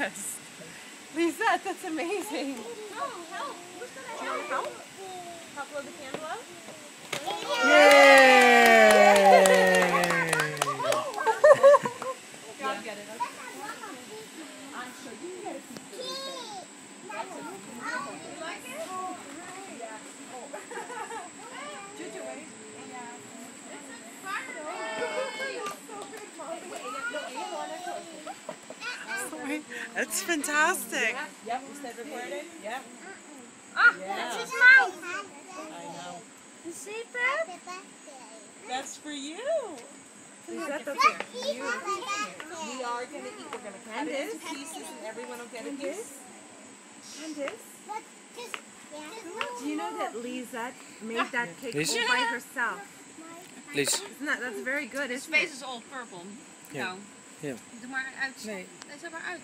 impressed. Lisette, that's amazing. Oh, help. Who's going to help? Help? Help blow the candle out? Yay! God, get it. I'm sure you can get a piece of it. You like it? Oh, great. Yeah. Juju, wait. Yeah. That's fantastic. Yep, we said recording. Yep. Ah, Yeah. that's his mouth. I know. You see that? That's for you. Lisette, that's We are going to eat. We're going to cut it into pieces and everyone will get a piece. Candice, do you know that Lisette made that cake Please? all by herself? Please. Isn't that's very good, His isn't face it? is all purple. Ja. Nou, Ja. doe maar uit. Nee. Zet maar uit.